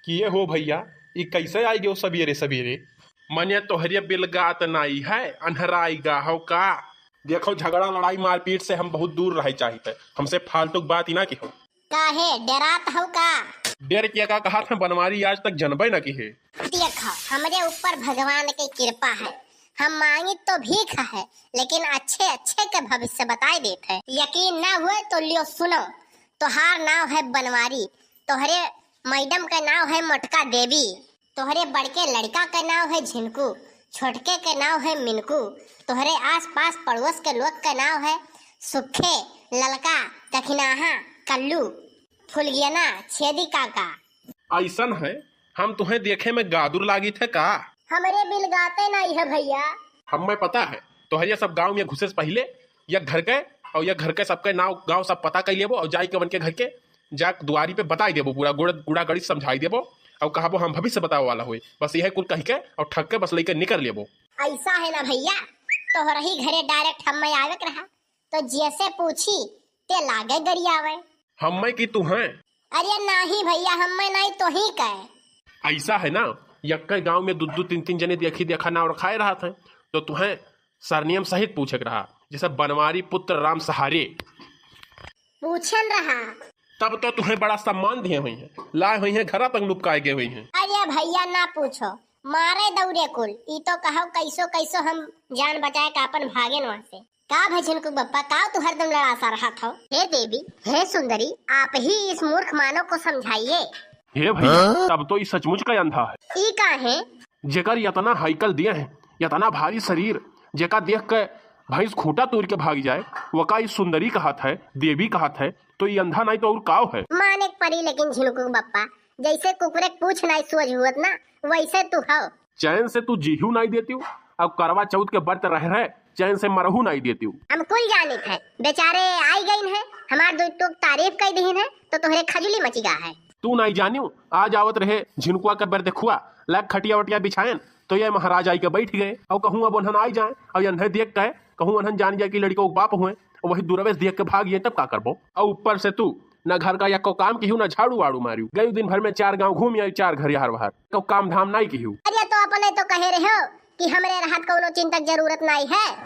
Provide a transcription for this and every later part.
किए हो भैया, ये कैसे आई गयो सवेरे सवेरे? मने तोहरे बिलगात नाई है, अनहराई गाहो का। देखो झगड़ा लड़ाई मारपीट से हम बहुत दूर रहे चाहिए, हमसे फालतू बात ही ना की हो। काहे डरात हो का? डेर किया का कहा था बनवारी आज तक जनबे न की है। देखो हमरे ऊपर भगवान की कृपा है, हम मांगी तो भीख है, लेकिन अच्छे अच्छे के भविष्य बताए देते हैं। यकीन ना हुए तो लियो सुनो। तोहार नाव है बनवारी, तोहरे मैडम का नाव है मोटका देवी, तोहरे बड़के लड़का का नाव है झिनकू, छोटके के नाव है मिनकू, तोहरे आस पास पड़ोस के लोग का नाव है सुखे, ललका, दखिनाहा, कल्लू, फुलगियाना, छेदी काका। ऐसन है हम तुम्हें देखे में गादुर लागी थे का? हमरे बिल गाते नहीं है भैया। हमें पता है तोहरे सब गांव में घुसे से पहले या घर के और या घर के सबके नाव गांव सब पता कर लेबो और जाई के बन के घर के जा दुआरी पे बताई देबो, पूरा गुड़ा गड़ी समझाई देबो और कहबो हम भविष्य बताओ वाला हुए, बस यह कुल कह के और ठग के बस लेके निकल लेबो। ऐसा है ना भैया, तोहरा ही घरे डायरेक्ट हम आवे के रहा तो जैसे पूछी ते लागे गरियावे। हमें की तू है? अरे नहीं भैया, हमें नहीं तो ही कहे। ऐसा है ना, यक्के गांव में दो तीन तीन जने देखी देखा नाव रखाए रहा था तो तुम्हें सरनियम सहित पूछे रहा, जैसे बनवारी पुत्र राम सहारे पूछन रहा। तब तो तुम्हें बड़ा सम्मान दिए हुई है, लाए हुई है घर तक लुपकाए गए हुई है। अरे भैया ना पूछो, मारे दौड़े कुल। ई तो कहो कैसो कैसो हम जान बचाए का अपन भागे वहाँ से। का भजन को बप्पा का तू हरदम लड़ासा रहा था? हे देवी, हे सुंदरी, आप ही इस मूर्ख मानव को समझाइए। हे भैया, तब तो ये सचमुच का अंधा है। ई का है? जेकर यतना हैकल दिए हैं, यतना भारी शरीर, जेका देख के भैंस खूंटा तोड़ के भाग जाए, वका इस सुंदरी का हाथ है, देवी का हाथ है, तो ये अंधा नहीं तो और काव है। माने परी लेकिन झिनकू बप्पा, जैसे कुकुरे पूछ नहीं सूझ हुत ना, वैसे तू हो। चैन से तू जीहू नहीं देती हूँ, अब करवा चौथ के व्रत रहे चैन से मरहू नहीं देती हूँ। हम कुल जाने थे, बेचारे आई गई है, हमार दो टूक तारीफ कर दी है तो तुम्हारे खजुली मची गा है। तू नहीं जानियो, आज आवत रहे झिनकुआ के बर देखुआ लग खटिया वटिया बिछाएन तो ये महाराज आई के बैठ गए और कहूँ अब उन्हन आई जाए और अन्हे देख के कहूँ उन्हन जान जाए कि लड़कों के बाप हुए वही दूरवेश देख के भाग गए, तब का करबो? और ऊपर से तू न घर का या को काम की न झाड़ू वाड़ू मारियो, गई दिन भर में 4 गांव घूम आई, 4 घर यार बाहर को काम धाम नहीं की। अरे तो अपने तो कहे रहे हो कि हमरे राहत कोनो चिंता जरूरत नहीं है।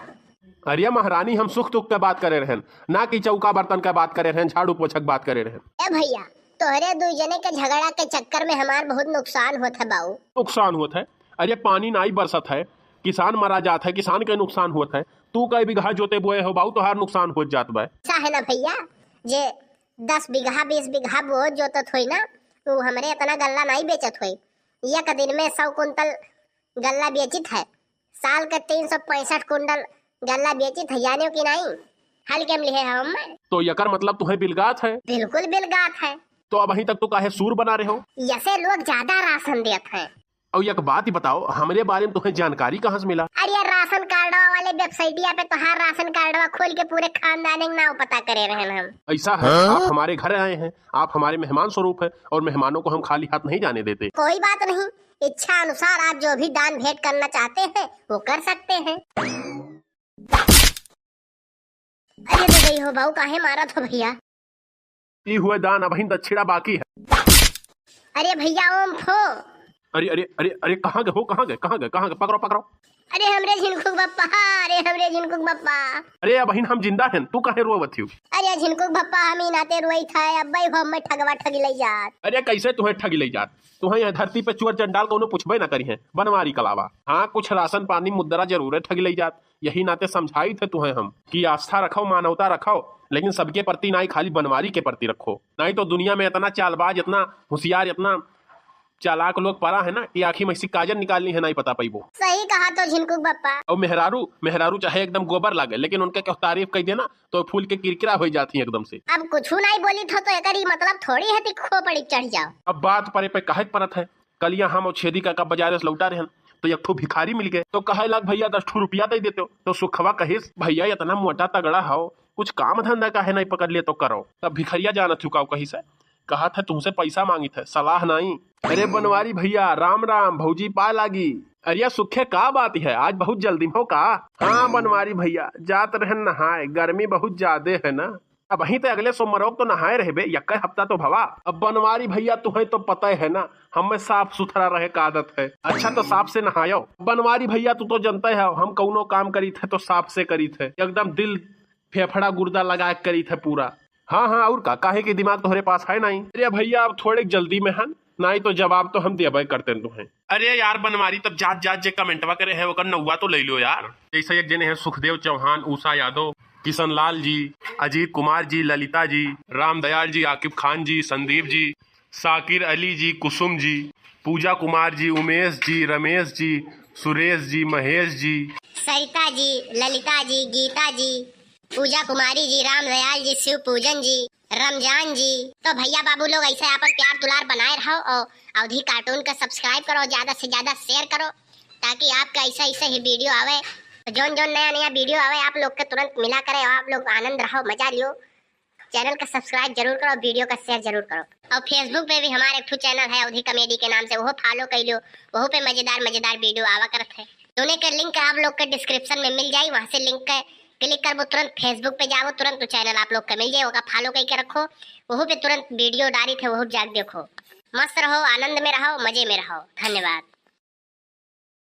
अरे महारानी, हम सुख दुख के बात करे रहन, ना कि चौका बर्तन का बात करे रहन, झाड़ू पोछक बात करे रहन। ए भैया, तोहरे दो जने के झगड़ा के चक्कर में हमार बहुत नुकसान होता है बाऊ। नुकसान होता है? अरे पानी नहीं बरसत है, किसान मरा जाता है, किसान के नुकसान होता है। तू कई बीघा जोते बोए हो बाऊ, तोहार नुकसान हो जात बा। ऐसा है ना भैया, जे 10 बीघा 20 बीघा बोझ जोतत होई ना, वो हमरे इतना गल्ला नहीं बेचत होई। एक दिन में 100 कुंटल गल्ला बेचित है, साल के 365 कुंटल गल्ला बेचित है, जानियो कि नहीं? हल्के में लिए हम। तो यकर मतलब तुम्हें बिलगात है? बिल्कुल बिलगात है। तो अब अभी तक तो काहे सूर बना रहे हो? ऐसे लोग ज्यादा राशन देते हैं। और एक बात ही बताओ, हमारे बारे में तुम्हें जानकारी कहाँ से मिला? अरे राशन कार्ड वाले वेबसाइटिया पे तो हर राशन कार्ड खोल के पूरे खानदान के नाम पता करे रहे हम। ऐसा है? आप हमारे घर आए हैं, आप हमारे मेहमान स्वरूप है और मेहमानों को हम खाली हाथ नहीं जाने देते। कोई बात नहीं, इच्छा अनुसार आप जो भी दान भेंट करना चाहते हैं वो कर सकते हैं। अरे तो गई हो बाऊ, काहे मारा था भैया? ई हुए दान अभी दक्षिणा बाकी है। अरे भैया ओम फो। अरे अरे अरे अरे कहाँ गए हो? कहाँ गए? पकड़ो पकड़ो। अरे हमरे झिनकुक बप्पा, अरे हमरे झिनकुक बप्पा। अरे अब हम जिंदा हैं, तू काहे रोवत हो? अरे झिनकुक बप्पा, हम ही नाते रोई था, अब भाई हम में ठगवा ठगी ले जात। अरे कैसे तुम्हें ठगी ले जात? तुम्हें यह धरती पे चुअर चंडाल को पूछबे ना करी है बनवारी कलावा। हाँ, कुछ राशन पानी मुद्रा जरूर है, ठगी ले जात। यही नाते समझाई थे तुम्हें हम कि आस्था रखो, मानवता रखो, लेकिन सबके प्रति नहीं, खाली बनवारी के प्रति रखो। नहीं तो दुनिया में इतना चालबाज, इतना होशियार, इतना चालाक लोग पड़ा है ना कि आखिर में काजल निकालनी है नहीं पता पाइबो। सही कहा तो झिनकुक बप्पा। और मेहरारू चाहे एकदम गोबर लागे, लेकिन उनके क्या तारीफ कह देना तो फूल के किरकिरा हो जाती है एकदम से। अब कुछ नहीं बोली था तो एकरी मतलब थोड़ी है कि खोपड़ी चढ़ जाओ। अब बात परे पे काहे परत है? कल हम और छेदी का बाजार से लौटा रहे तो एक ठो भिखारी मिल गए तो कहे लग भैया 10 ठो रुपया दे देते हो। तो सुखवा कहिस भैया इतना मोटा तगड़ा हो, कुछ काम धंधा काहे नहीं पकड़ लिए तो करो। तब भिखरिया जाना चुकाओ कहीं से, कहा था तुमसे पैसा मांगी थे, सलाह नहीं। अरे बनवारी भैया राम राम, भौजी पा लागी। अरे सुखे का बात है, आज बहुत जल्दी हो का? हाँ बनवारी भैया, जात रहन नहाए, गर्मी बहुत ज्यादा है ना। अब वहीं तो अगले सोमवार तो नहाए रहे यक्का हफ्ता तो भवा। अब बनवारी भैया तुम्हें तो पता है ना, हमें साफ सुथरा रहे का आदत है। अच्छा तो साफ से नहायो। बनवारी भैया तू तो जनता है हम कौनो काम करी थे तो साफ से करी थे, एकदम दिल फेफड़ा गुर्दा लगा के करी थे पूरा। हाँ हाँ और का काहे के दिमाग तुम्हारे पास है नहीं। अरे भैया अब थोड़े जल्दी में हन, नहीं तो जवाब तो हम देबे करते तुम्हें। अरे यार बनवारी तब जात जात जे कमेंटवा करे है वो नौवा तो ले लो यार। जैसे एक जने है सुखदेव चौहान, उषा यादव, किशन लाल जी, अजीत कुमार जी, ललिता जी, रामदयाल जी, आकिब खान जी, संदीप जी, साकिर अली जी, कुसुम जी, पूजा कुमार जी, उमेश जी, रमेश जी, सुरेश जी, महेश जी, सरिता जी, ललिता जी, गीता जी, पूजा कुमारी जी, रामदयाल जी, शिव पूजन जी, रमजान जी। तो भैया बाबू लोग ऐसे यहाँ पर प्यार दुलार बनाए रहो और अवधि कार्टून का सब्सक्राइब करो, ज्यादा से ज्यादा शेयर करो ताकि आपका ऐसा ऐसा ही वीडियो आवे, जोन जोन नया नया वीडियो आवे आप लोग के तुरंत मिला करे और आप लोग आनंद रहो, मजा लियो। चैनल का सब्सक्राइब जरूर करो, वीडियो का शेयर जरूर करो। और फेसबुक पे भी हमारे एक चैनल है अवधि कॉमेडी के नाम से, वो फॉलो कर लो, वहाँ पे मजेदार मजेदार वीडियो आवा करते हैं। दोनों का लिंक आप लोग के डिस्क्रिप्शन में मिल जाये, वहाँ से लिंक क्लिक कर वो तुरंत फेसबुक पे जाओ, तुरंत चैनल आप लोग का मिल जाए, वो फॉलो करके रखो, वहाँ पे तुरंत वीडियो डाली थे वो जाके देखो। मस्त रहो, आनंद में रहो, मजे में रहो। धन्यवाद।